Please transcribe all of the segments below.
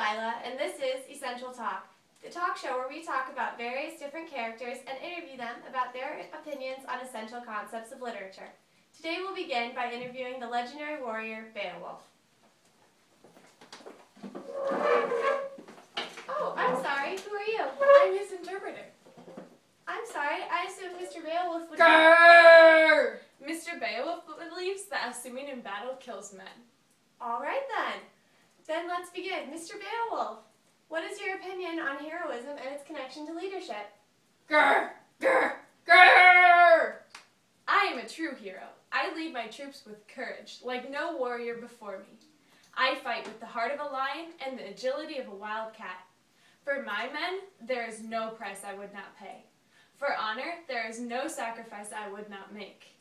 Lila, and this is Essential Talk, the talk show where we talk about various different characters and interview them about their opinions on essential concepts of literature. Today we'll begin by interviewing the legendary warrior Beowulf. Oh, I'm sorry. Who are you? I'm his interpreter. I'm sorry. I assumed Mr. Beowulf would... Grrr! Mr. Beowulf believes that assuming in battle kills men. All right then. Then let's begin. Mr. Beowulf, what is your opinion on heroism and its connection to leadership? Grrr! Grrr! Grrr! I am a true hero. I lead my troops with courage, like no warrior before me. I fight with the heart of a lion and the agility of a wild cat. For my men, there is no price I would not pay. For honor, there is no sacrifice I would not make,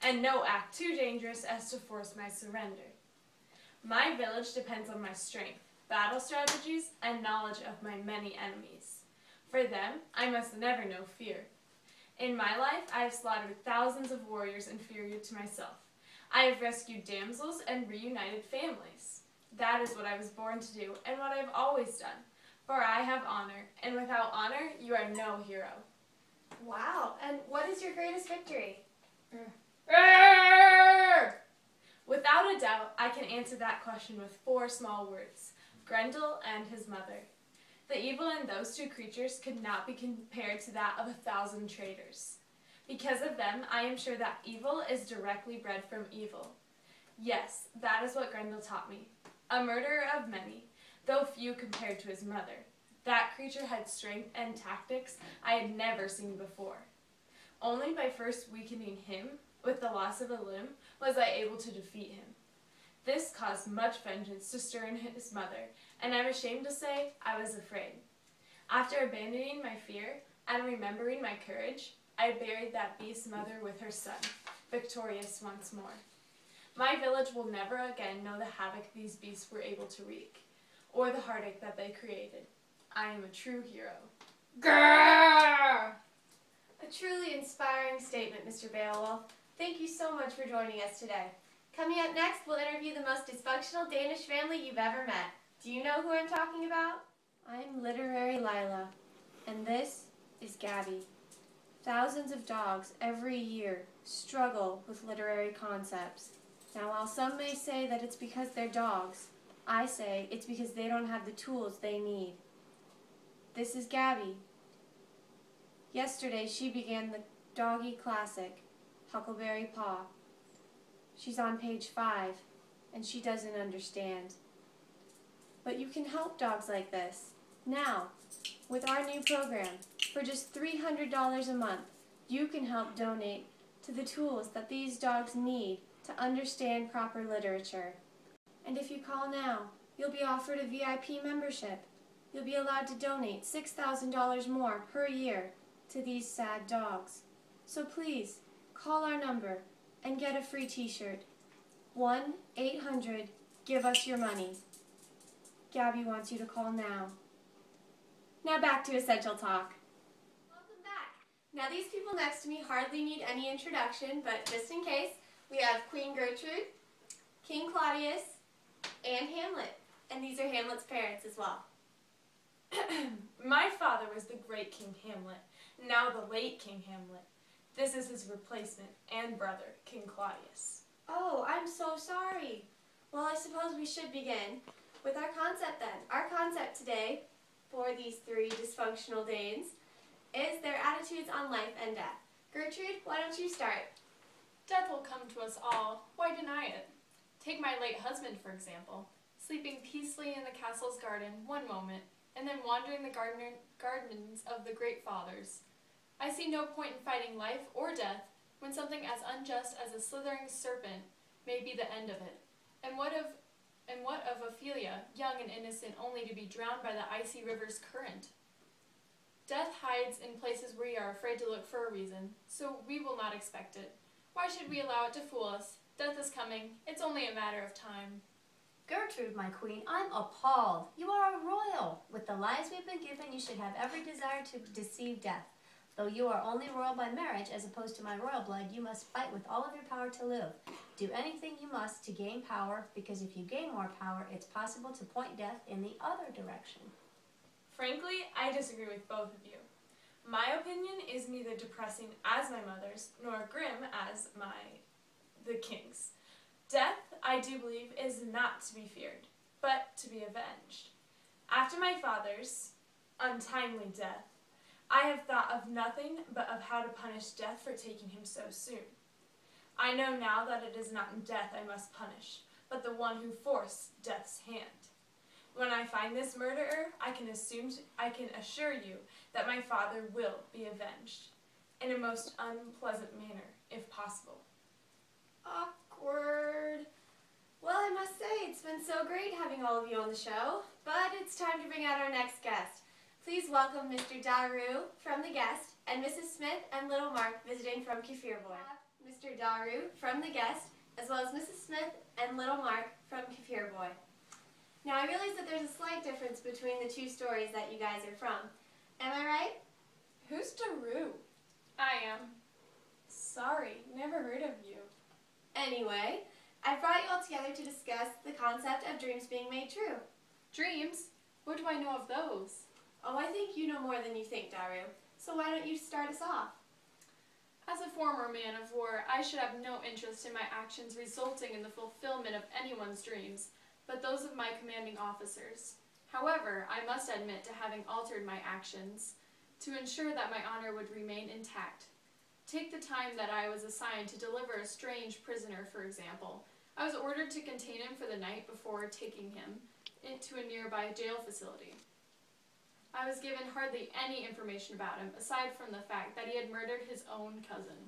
and no act too dangerous as to force my surrender. My village depends on my strength, battle strategies, and knowledge of my many enemies. For them, I must never know fear. In my life, I have slaughtered thousands of warriors inferior to myself. I have rescued damsels and reunited families. That is what I was born to do, and what I have always done. For I have honor, and without honor, you are no hero. Wow, and what is your greatest victory? Without a doubt, I can answer that question with 4 small words: Grendel and his mother. The evil in those 2 creatures could not be compared to that of 1,000 traitors. Because of them, I am sure that evil is directly bred from evil. Yes, that is what Grendel taught me. A murderer of many, though few compared to his mother. That creature had strength and tactics I had never seen before. Only by first weakening him, with the loss of a limb, was I able to defeat him. This caused much vengeance to stir in his mother, and I'm ashamed to say I was afraid. After abandoning my fear and remembering my courage, I buried that beast's mother with her son, victorious once more. My village will never again know the havoc these beasts were able to wreak, or the heartache that they created. I am a true hero. Grrr! A truly inspiring statement, Mr. Beowulf. Thank you so much for joining us today. Coming up next, we'll interview the most dysfunctional Danish family you've ever met. Do you know who I'm talking about? I'm Literary Lila, and this is Gabby. Thousands of dogs every year struggle with literary concepts. Now, while some may say that it's because they're dogs, I say it's because they don't have the tools they need. This is Gabby. Yesterday, she began the doggy classic, Huckleberry Paw. She's on page 5, and she doesn't understand. But you can help dogs like this. Now, with our new program, for just $300 a month, you can help donate to the tools that these dogs need to understand proper literature. And if you call now, you'll be offered a VIP membership. You'll be allowed to donate $6,000 more per year to these sad dogs. So please, call our number and get a free t-shirt. 1-800-GIVE-US-YOUR-MONEY. Gabby wants you to call now. Now back to Essential Talk. Welcome back. Now these people next to me hardly need any introduction, but just in case, we have Queen Gertrude, King Claudius, and Hamlet. And these are Hamlet's parents as well. My father was the great King Hamlet, now the late King Hamlet. This is his replacement and brother, King Claudius. Oh, I'm so sorry. Well, I suppose we should begin with our concept then. Our concept today for these 3 dysfunctional Danes is their attitudes on life and death. Gertrude, why don't you start? Death will come to us all. Why deny it? Take my late husband, for example, sleeping peacefully in the castle's garden one moment, and then wandering the gardens of the great fathers. I see no point in fighting life or death when something as unjust as a slithering serpent may be the end of it. And what of Ophelia, young and innocent, only to be drowned by the icy river's current? Death hides in places we are afraid to look for a reason, so we will not expect it. Why should we allow it to fool us? Death is coming. It's only a matter of time. Gertrude, my queen, I'm appalled. You are a royal. With the lives we've been given, you should have every desire to deceive death. Though you are only royal by marriage as opposed to my royal blood, you must fight with all of your power to live. Do anything you must to gain power, because if you gain more power, it's possible to point death in the other direction. Frankly, I disagree with both of you. My opinion is neither depressing as my mother's, nor grim as the king's. Death, I do believe, is not to be feared, but to be avenged. After my father's untimely death, I have thought of nothing but of how to punish death for taking him so soon. I know now that it is not death I must punish, but the one who forced death's hand. When I find this murderer, I can assure you that my father will be avenged, in a most unpleasant manner, if possible. Awkward. Well, I must say, it's been so great having all of you on the show, but it's time to bring out our next guest. Please welcome Mr. Daru from The Guest, and Mrs. Smith and little Mark visiting from Kefir Boy. Mr. Daru from The Guest, as well as Mrs. Smith and little Mark from Kefir Boy. Now, I realize that there's a slight difference between the two stories that you guys are from. Am I right? Who's Daru? I am. Sorry, never heard of you. Anyway, I've brought you all together to discuss the concept of dreams being made true. Dreams? What do I know of those? Oh, I think you know more than you think, Daru. So why don't you start us off? As a former man of war, I should have no interest in my actions resulting in the fulfillment of anyone's dreams, but those of my commanding officers. However, I must admit to having altered my actions to ensure that my honor would remain intact. Take the time that I was assigned to deliver a strange prisoner, for example. I was ordered to contain him for the night before taking him into a nearby jail facility. I was given hardly any information about him, aside from the fact that he had murdered his own cousin.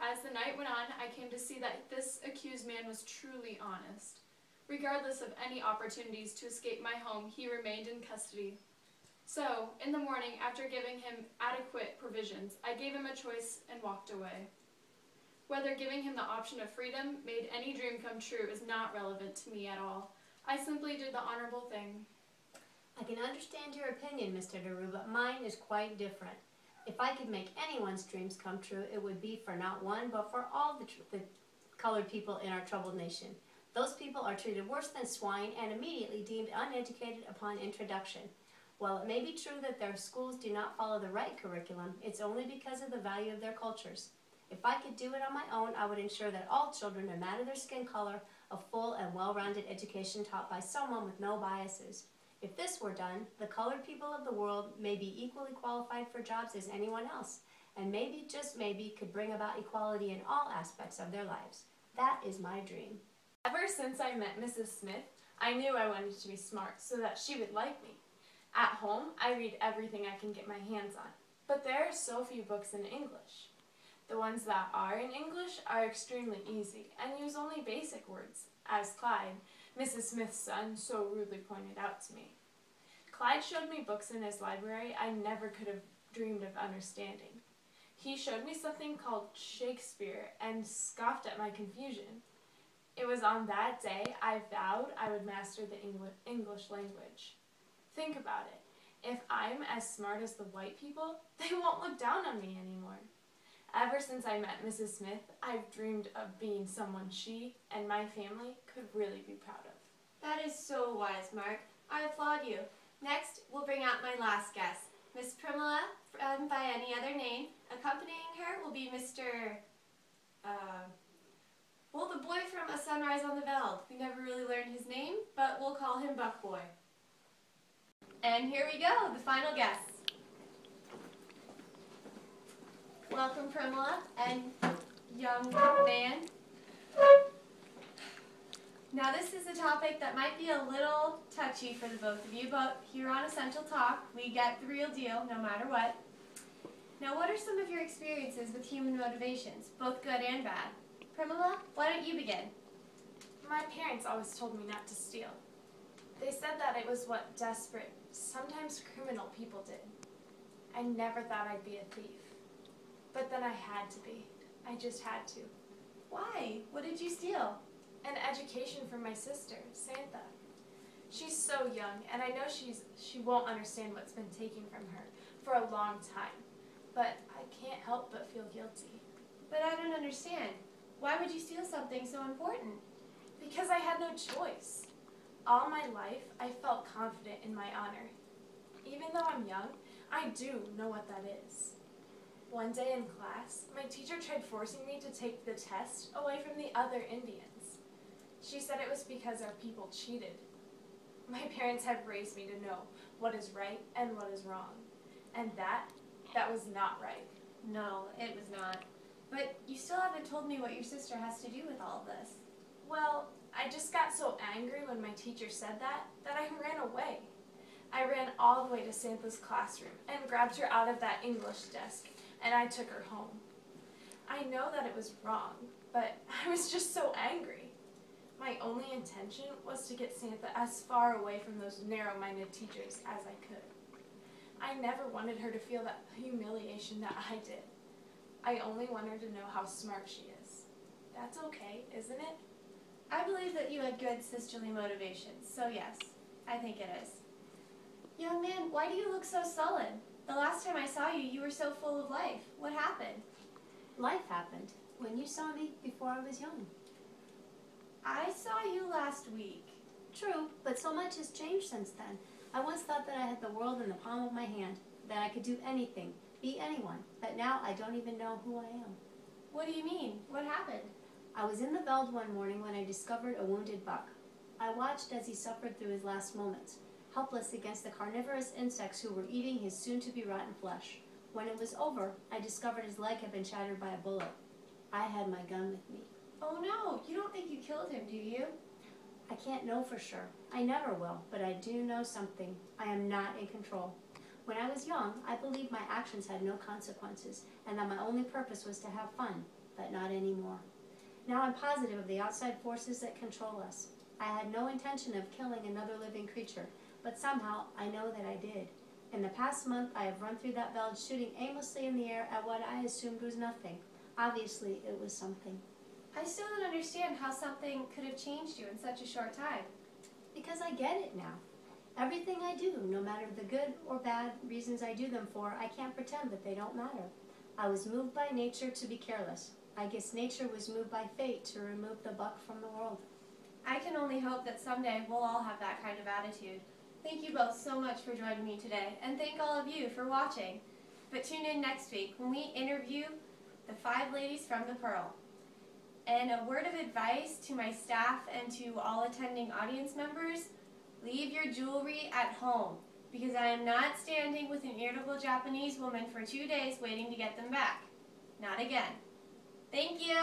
As the night went on, I came to see that this accused man was truly honest. Regardless of any opportunities to escape my home, he remained in custody. So, in the morning, after giving him adequate provisions, I gave him a choice and walked away. Whether giving him the option of freedom made any dream come true is not relevant to me at all. I simply did the honorable thing. I can understand your opinion, Mr. Daru, but mine is quite different. If I could make anyone's dreams come true, it would be for not one, but for all the colored people in our troubled nation. Those people are treated worse than swine and immediately deemed uneducated upon introduction. While it may be true that their schools do not follow the right curriculum, it's only because of the value of their cultures. If I could do it on my own, I would ensure that all children, no matter their skin color, a full and well-rounded education taught by someone with no biases. If this were done, the colored people of the world may be equally qualified for jobs as anyone else, and maybe, just maybe, could bring about equality in all aspects of their lives. That is my dream. Ever since I met Mrs. Smith, I knew I wanted to be smart so that she would like me. At home, I read everything I can get my hands on, but there are so few books in English. The ones that are in English are extremely easy and use only basic words, as Clyde, Mrs. Smith's son, so rudely pointed out to me. Clyde showed me books in his library I never could have dreamed of understanding. He showed me something called Shakespeare and scoffed at my confusion. It was on that day I vowed I would master the English language. Think about it. If I'm as smart as the white people, they won't look down on me anymore. Ever since I met Mrs. Smith, I've dreamed of being someone she and my family could really be proud of. That is so wise, Mark. I applaud you. Next, we'll bring out my last guest, Miss Primula, by any other name. Accompanying her will be Mr. Well, the boy from A Sunrise on the Veld. We never really learned his name, but we'll call him Buck Boy. And here we go, the final guests. Welcome, Primula and young man. Now, this is a topic that might be a little touchy for the both of you, but here on Essential Talk, we get the real deal no matter what. Now, what are some of your experiences with human motivations, both good and bad? Primula, why don't you begin? My parents always told me not to steal. They said that it was what desperate, sometimes criminal people did. I never thought I'd be a thief. But then I had to be. I just had to. Why? What did you steal? An education from my sister, Santha. She's so young, and I know she won't understand what's been taken from her for a long time. but I can't help but feel guilty. But I don't understand. Why would you steal something so important? Because I had no choice. All my life, I felt confident in my honor. Even though I'm young, I do know what that is. One day in class, my teacher tried forcing me to take the test away from the other Indians. She said it was because our people cheated. My parents had raised me to know what is right and what is wrong. And that was not right. No, it was not. But you still haven't told me what your sister has to do with all of this. Well, I just got so angry when my teacher said that I ran away. I ran all the way to Santha's classroom and grabbed her out of that English desk, and I took her home. I know that it was wrong, but I was just so angry. My only intention was to get Santha as far away from those narrow-minded teachers as I could. I never wanted her to feel that humiliation that I did. I only want her to know how smart she is. That's okay, isn't it? I believe that you had good sisterly motivations, so yes, I think it is. Young man, why do you look so sullen? The last time I saw you, you were so full of life. What happened? Life happened when you saw me before I was young. I saw you last week. True, but so much has changed since then. I once thought that I had the world in the palm of my hand, that I could do anything, be anyone, but now I don't even know who I am. What do you mean? What happened? I was in the veld one morning when I discovered a wounded buck. I watched as he suffered through his last moments, helpless against the carnivorous insects who were eating his soon-to-be rotten flesh. When it was over, I discovered his leg had been shattered by a bullet. I had my gun with me. Oh no, you don't think you killed him, do you? I can't know for sure. I never will, but I do know something. I am not in control. When I was young, I believed my actions had no consequences, and that my only purpose was to have fun, but not anymore. Now I'm positive of the outside forces that control us. I had no intention of killing another living creature, but somehow I know that I did. In the past month, I have run through that veld shooting aimlessly in the air at what I assumed was nothing. Obviously, it was something. I still don't understand how something could have changed you in such a short time. Because I get it now. Everything I do, no matter the good or bad reasons I do them for, I can't pretend that they don't matter. I was moved by nature to be careless. I guess nature was moved by fate to remove the buck from the world. I can only hope that someday we'll all have that kind of attitude. Thank you both so much for joining me today, and thank all of you for watching. But tune in next week when we interview the 5 ladies from the Pearl. And a word of advice to my staff and to all attending audience members, leave your jewelry at home, because I am not standing with an irritable Japanese woman for 2 days waiting to get them back. Not again. Thank you.